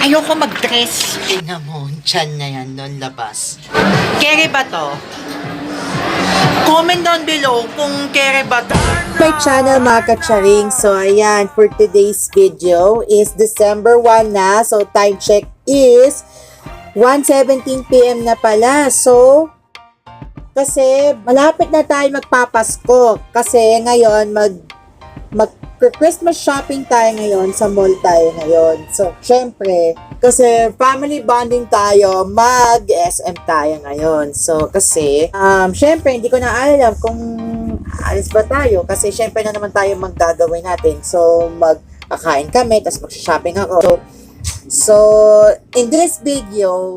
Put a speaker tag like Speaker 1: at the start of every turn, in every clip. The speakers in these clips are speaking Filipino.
Speaker 1: Ayoko mag-dress. Tingnan mo, tiyan na yan, doon labas. Kere ba to? Comment down below kung kere ba to.
Speaker 2: My channel mga kacharing. So ayan, for today's video is December 1 na. So time check is 1:17 PM na pala. So kasi malapit na tayo magpapasko. Kasi ngayon Christmas shopping tayo ngayon, sa mall tayo ngayon. So, syempre, kasi family bonding tayo, mag-SM tayo ngayon. So, kasi, syempre, hindi ko na alam kung alis ba tayo. Kasi, syempre na naman tayo maggagawin natin. So, magkakain kami, tapos mag-shopping ako. So, in this video,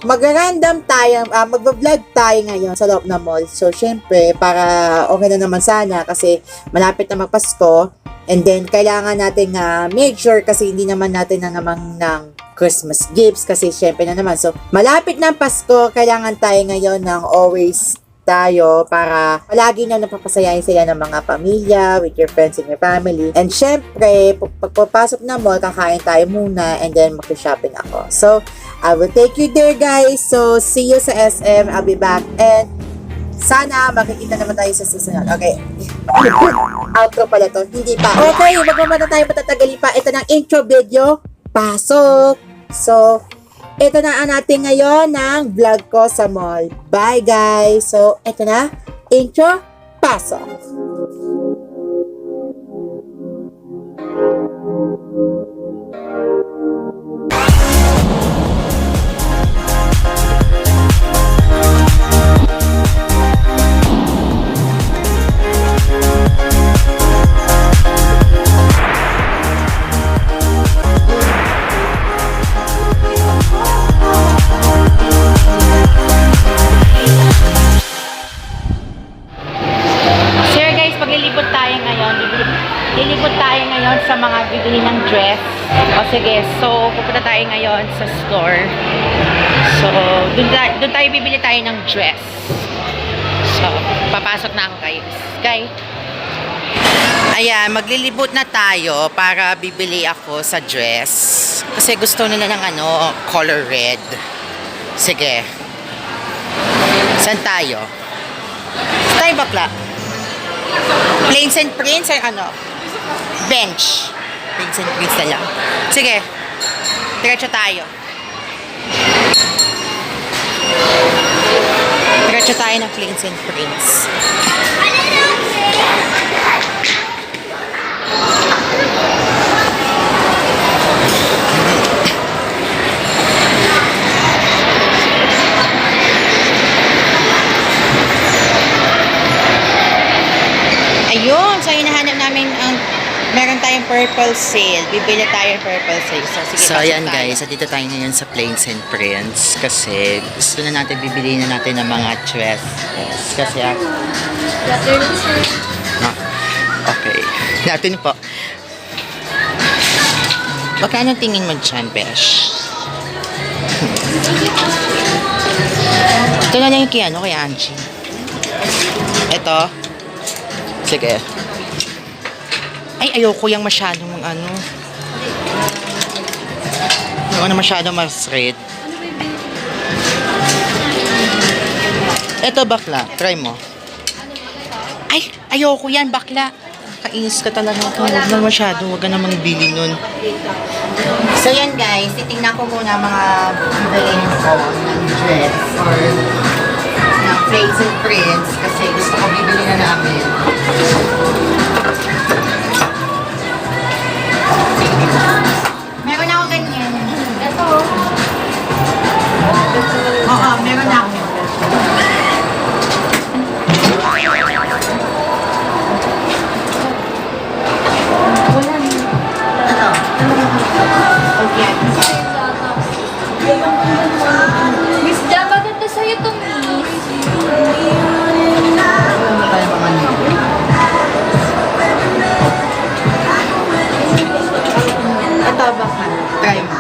Speaker 2: mag-random tayo, mag-vlog tayo ngayon sa loob ng mall. So, syempre, para okay na naman sana kasi malapit na magpasko. And then, kailangan natin make sure kasi hindi naman natin na naman ng Christmas gifts kasi syempre na naman. So, malapit na ang Pasko, kailangan tayo ngayon ng always tayo para palagi na napapasayahin sila ng mga pamilya, with your friends and your family. And syempre, pagpapasok na mall, kakain tayo muna and then mag-shopping ako. So, I will take you there guys. So, see you sa SM. I'll be back. And sana makikita naman tayo sa susunod. Okay. Outro pala to. Hindi pa. Okay, wag mo na tayo matatagalin pa. Ito ng intro video. Pasok. So, ito na ang natin ngayon ng vlog ko sa mall. Bye guys. So, ito na. Intro. Pasok.
Speaker 1: Lilibot tayo ngayon sa mga bibili ng dress. O sige, so pupunta tayo ngayon sa store. So, dun tayo bibili tayo ng dress. So, papasok na ako guys. Ayan, maglilibot na tayo para bibili ako sa dress. Kasi gusto nila ng color red. Sige. Saan tayo? Saan tayo bakla? Plains and Prince or Bench. Plains and Prince na lang. Sige. Diretso tayo. Diretso tayo ng Plains and Prince. Ayun, so hinahanap namin meron tayong purple sale. Bibili tayo ng purple sale. So, sige, so ayan guys, dito tayo ngayon sa Plains and Prince kasi gusto na natin, bibili na natin ng mga dress. Yes, kasi okay. Natin po. Magkano tingin mo dyan, Besh? Ito na lang yung kay Angie. Ito. Sige. Ay, ayoko yung masyadong yung masyadong mas-red. Ito, bakla. Try mo. Ay, ayoko yan, bakla. Kainis ka talaga. Huwag na masyado. Huwag ka namang bili nun. So, yan guys. Titingnan ko muna mga bibilin ko ng dress or ng Plains and Prince kasi gusto ko bibili na namin. Meron ako ganyan. Ito. Oo, meron ako. Ano? Okay.
Speaker 3: Miss Ja, maganda sa'yo itong miss.
Speaker 1: Ito ba ka? Try mo.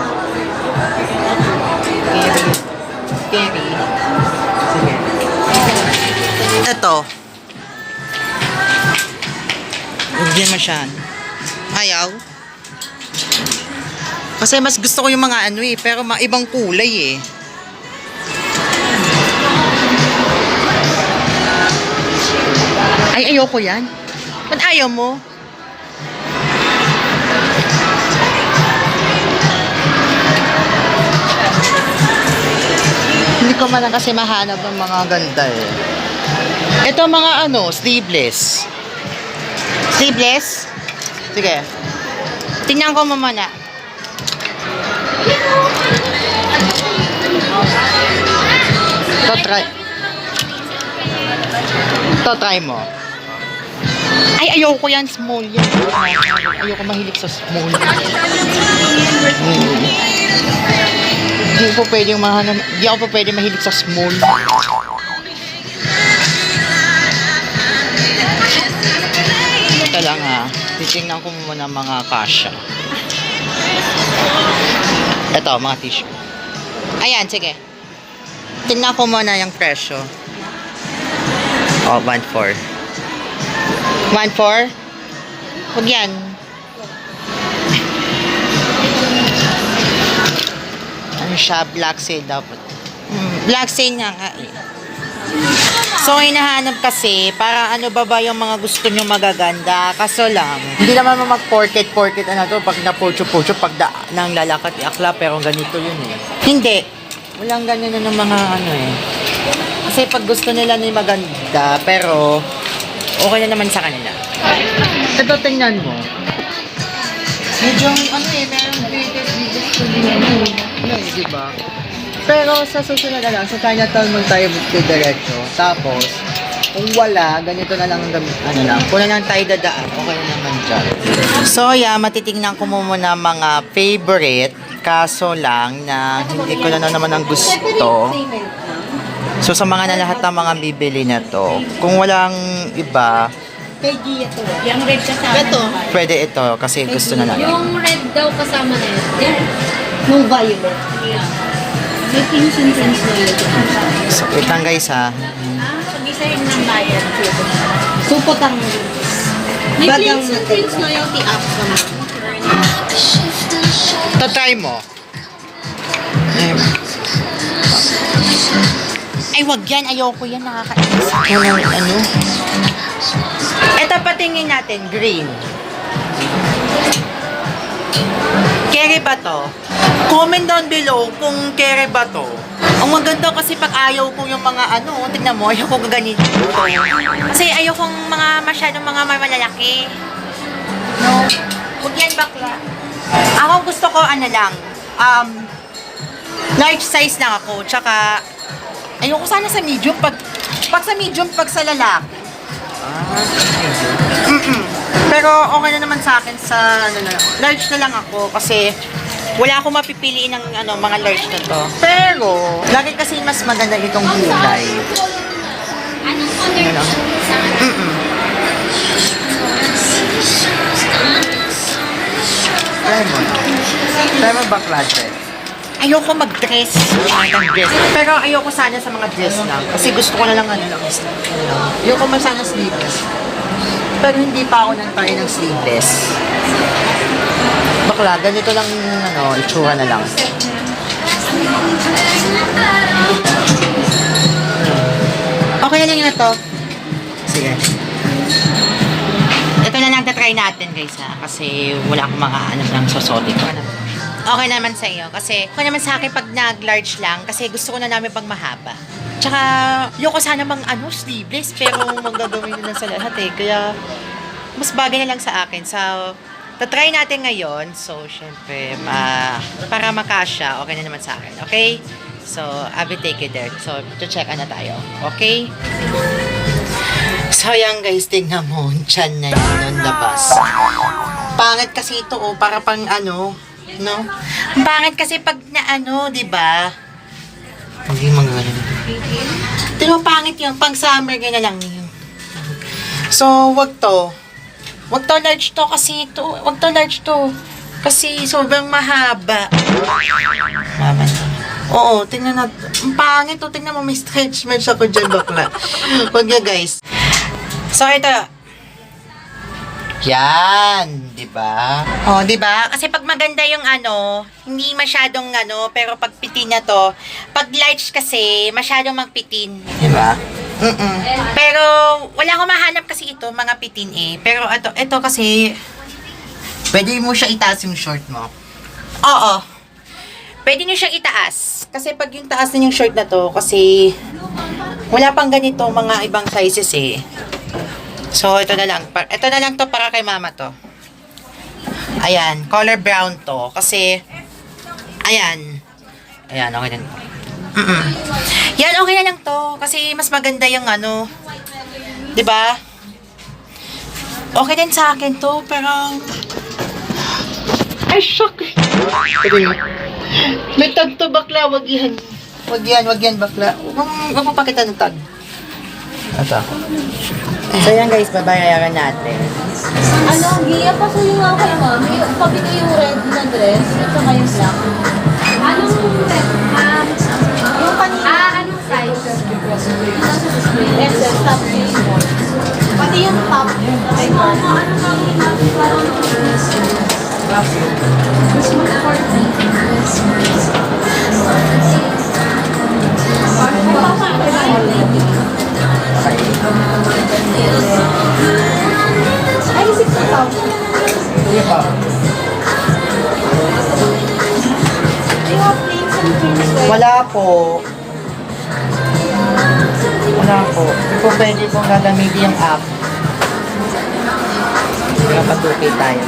Speaker 1: Scary. Sige. Ito. Huwag din masyado. Ayaw. Kasi mas gusto ko yung mga ano eh, pero ibang kulay eh. Ay, ayoko yan. Ba't ayaw mo? Hindi ko man lang kasi mahanap ng mga ganda eh. Ito mga ano, sleeveless. Sleeveless? Sige. Tingnan ko mo muna. Try mo. Ay, ayoko yan. Small yan. Ayoko mahilig sa small. Hindi ko pwedeng hindi ako pwede mahilig sa small. Ito lang ha. Titingnan ko muna mga kasha. Ito, mga tissue. Ayan, sige. Tingnan ko muna yung presyo. Oh, 1.4. 1.4? Huwag yan. Ano siya? Black sale dapat. Black sale nga nga eh. So, hinahanap kasi para ano ba yung mga gusto nyo magaganda. Kaso lang, hindi naman mag-portrait ano to pag na-pocho-pocho pag nang lalakat iakla pero ganito yun eh. Hindi. Walang ganyan na ng mga ano eh. Kasi pag gusto nila ni maganda pero okay na naman sa kanila. Ito tingnan mo. Medyo ano eh, merong biggest diba? Pero sa susunod na lang, sa Chinatown mo tayo diretso. Tapos, kung wala, ganito na lang ang gamit. Ano lang, kung na lang tayo dadaan, okay na naman dyan. So, yeah, matitignan ko muna mga favorite. Kaso lang na hindi ko na naman ang gusto. So, sa mga na lahat ng mga bibili na to, kung walang iba,
Speaker 3: Yung red kasama. Ito.
Speaker 1: pwede ito kasi gusto na natin.
Speaker 3: Yung red daw kasama na yun. Yung violet. May pinch and pinch na yun.
Speaker 1: So, wait lang guys ha.
Speaker 3: Pag-isahin ng bayan. Supot ang may pinch and pinch loyalty app naman.
Speaker 1: Tatry mo. Ay, wag yan. Ayoko yan. Nakakainis. Ano? Ito patingin natin. Green. Carry ba to? Comment down below kung carry ba to. Ang maganda kasi pag ayaw ko yung mga ano, tignan mo, ayaw ko gaganito. Kasi ayaw kong mga masyadong mga malalaki. No? Huwag yan bakla. Ako gusto ko ano lang, large size lang ako. Tsaka, ayoko sana sa medium. Pag sa medium, pag sa lalaki. Pero okay na naman sa akin sa ano na, large na lang ako kasi wala akong mapipiliin ng ano, mga large na to. Pero, lagi kasi mas maganda itong kulay.
Speaker 3: Anong color
Speaker 1: Ano? Lemon. Lemon bakla dress. Ayoko mag-dress. Dress. Pero ayoko sana sa mga dress lang. Kasi gusto ko na lang ano lang. Ayoko man sana sleeveless. Pero hindi pa ako nang try ng sleeveless. Bakla, ganito lang ano, itsura na lang. Okay na lang yun na to. Sige. Ito na lang try natin guys ha. Kasi wala akong mga alam lang sosoli ko. Okay naman sa iyo. Kasi okay naman sa akin pag nag-large lang. Kasi gusto ko na namin pag mahaba. Tsaka, yoko sana mang ano, sleeveless. Pero magagawin nila sa lahat eh. Kaya, mas bagay na lang sa akin. So, tatry natin ngayon. So, syempre, para makasya, okay na naman sa akin. Okay? So, I will take you there. So, to-check na tayo. Okay? So, yan guys, tingnan mo. Tiyan na yun, on the bus. Pangit kasi ito, oh. Para pang ano, no? Pangit kasi pag na ano, di ba? Hindi magagano. Pero pangit yun. Pang summer, ganyan lang yun. So, wag to. Wag to large to kasi ito. Wag to large to. Kasi sobrang mahaba. Mahaba na. Oo, tingnan natin. Ang pangit to. Tingnan mo, may stretch marks ako dyan, bakla. Wag niya, guys. So, ito. Yan, 'di ba? Oh, 'di ba? Kasi pag maganda yung ano, hindi masyadong ano, pero pag pitin na to, pag large kasi masyadong magpitin, 'di ba? Pero wala akong mahanap kasi ito, mga pitin eh. Pero ito kasi pwede mo siya itaas yung short mo. Oo. Pwede niyo siyang itaas. Kasi pag yung taas na yung short na to, kasi wala pang ganito mga ibang sizes eh. So, ito na lang. Ito na lang to para kay mama to. Ayan. Color brown to. Kasi, ayan. Ayan, okay na. Yan, okay na lang to. Kasi mas maganda yung ano. 'Di ba? Okay din sa akin to. Pero, ay, shock. May tag to, bakla. Wag yan. Wag yan, bakla. Huwag mo pakita ng tag. Ito. So yan guys, babayaran natin.
Speaker 3: Ano, Gia, pasuyo nga kay mami. Pabili yung red na dress at saka yung black. Anong red? Yung kanina. Anong size? Nasa display. XS, top yung pati yung top. Ay, mama, ano gagawin natin para mas ay, 6,000.
Speaker 1: Sige pa.
Speaker 3: Do you have plates and prints?
Speaker 1: Wala po. Wala po. Hindi po pwede pong gagamitin yung app. Nakapatuloy tayo.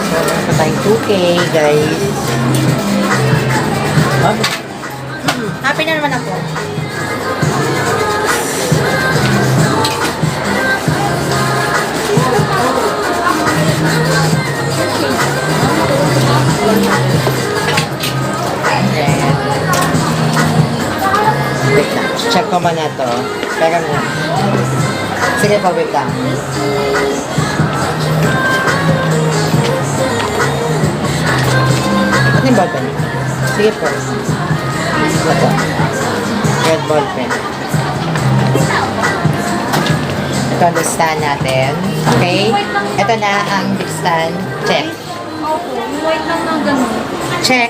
Speaker 1: So, meron pa tayong 2K, guys. Happy na naman ako. Wait lang. Check ko muna to. Teka muna. Sige pa, wait lang. Ano yung ballpen? Sige po. Ito. Red ballpen. Ito ang listahan natin. Okay? Ito na ang listahan. Check.
Speaker 3: Opo, yung white lang na gano'n.
Speaker 1: Check.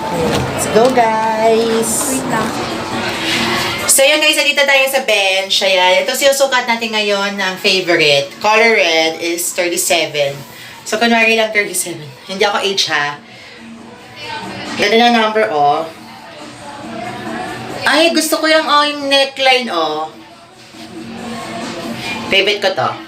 Speaker 1: Okay, let's go, guys.
Speaker 3: Wait lang.
Speaker 1: So yun guys, dito tayo sa bench. Ayan. Ito sinusukat natin ngayon ng favorite. Color red is 37. So kunwari lang 37. Hindi ako age ha. Ganda ng number oh. Ay, gusto ko yung neckline oh. Favorite ko to.